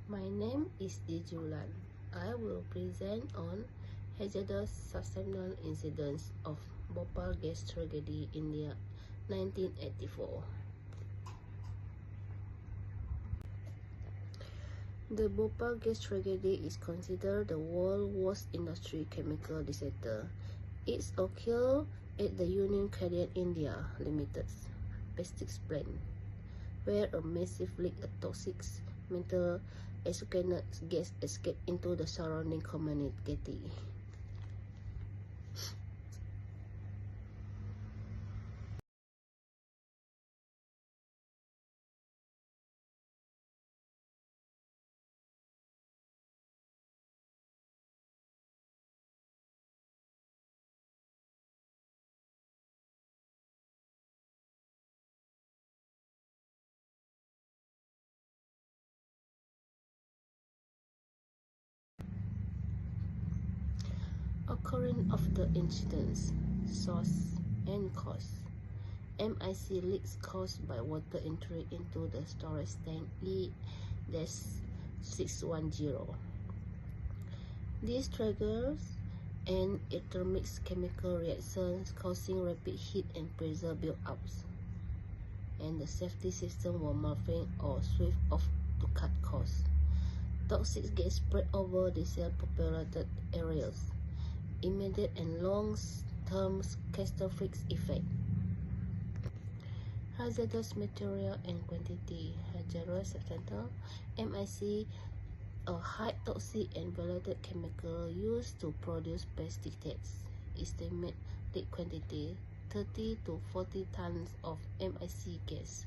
My name is JEE JEW LAN. I will present on hazardous sustainable incidents of Bhopal gas tragedy, India, 1984. The Bhopal gas tragedy is considered the world's worst industry chemical disaster. It occurred at the Union Carbide India Limited's plastics plant, where a massive leak of toxic metal SCSWK2500008 gas escaped into the surrounding community. Occurrence of the incidents, source and cause. MIC leaks caused by water entry into the storage tank E-610. This triggers an thermic chemical reaction causing rapid heat and pressure build-ups, and the safety system will malfunction or switch off to cut costs. Toxic gas spread over the populated areas. Immediate and long-term catastrophic effect. Hazardous material and quantity. Hazardous substance, MIC, a high toxic and volatile chemical used to produce pesticides. Estimated quantity 30 to 40 tons of MIC gas.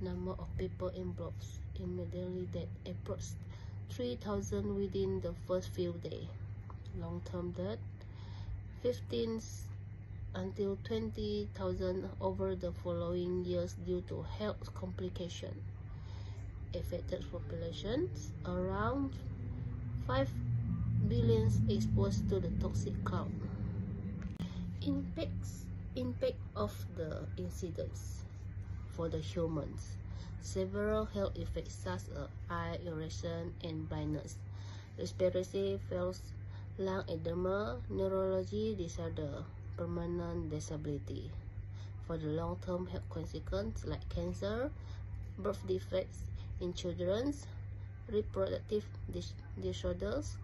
Number of people involved immediately dead approached 3,000 within the first few days. Long-term death 15 until 20,000 over the following years due to health complications. Affected populations around 5 billion exposed to the toxic cloud. Impact of the incidents for the humans. Several health effects such as eye irritation and blindness, respiratory failure, lung edema, neurology disorder, permanent disability. For the long-term health consequences like cancer, birth defects in children, reproductive disorders,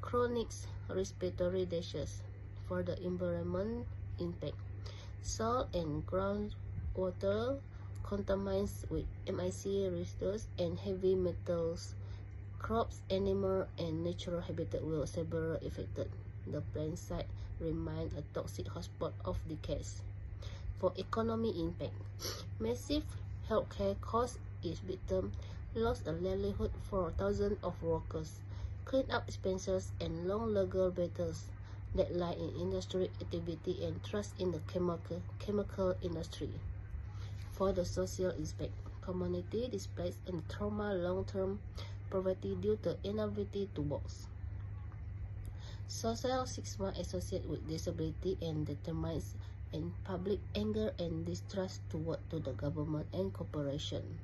chronic respiratory diseases. For the environment impact, soil and groundwater contaminated with MIC residues and heavy metals. Crops, animal, and natural habitat will severely affected. The plant site remains a toxic hotspot of decades. For economic impact, massive healthcare costs is victim lost a livelihood for thousands of workers, clean-up expenses, and long legal battles that lie in industry activity and trust in the chemical industry. For the social impact, community displaced and trauma, long-term poverty due to inability to work. Social stigma associated with disability and determines in public anger and distrust toward the government and corporation.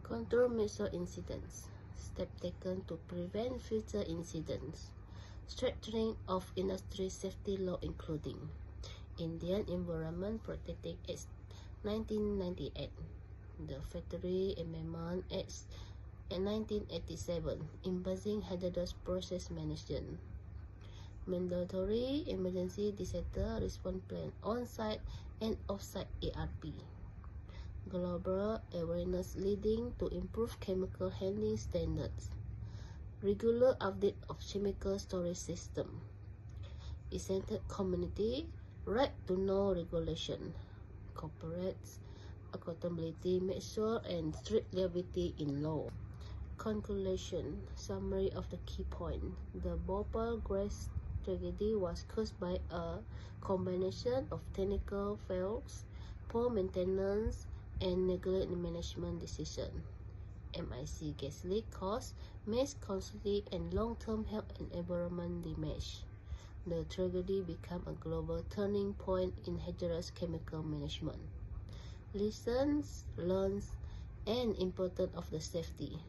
Control measure incidents. Steps taken to prevent future incidents. Strengthening of industry safety law including Indian Environment Protection Act 1998, the Factory Amendment Act 1987, embracing hazardous process management, mandatory emergency disaster response plan on-site and off-site ERP, global awareness leading to improved chemical handling standards, regular update of chemical storage system, essential community right to know regulation, corporate accountability measure and strict liability in law. Conclusion. Summary of the key point. The Bhopal gas tragedy was caused by a combination of technical failures, poor maintenance, and neglect management decision. MIC gas leak caused mass casualty and long-term health and environment damage. The tragedy became a global turning point in hazardous chemical management. Lessons learned and importance of the safety.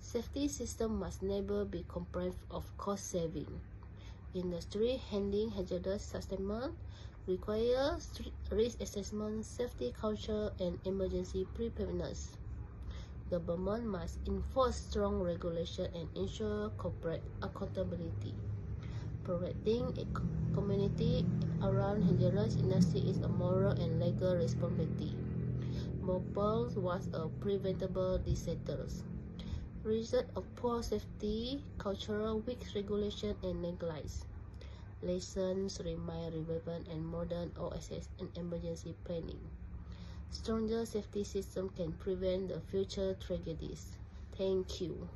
Safety system must never be compromised of cost saving. Industry handling hazardous sustainment requires risk assessment, safety culture, and emergency preparedness. Government must enforce strong regulation and ensure corporate accountability. Protecting a community around hazardous industry is a moral and legal responsibility. Bhopal was a preventable disaster. Result of poor safety culture, weak regulation, and neglect. Lessons remain relevant and modern OSS and emergency planning. Stronger safety system can prevent the future tragedies. Thank you.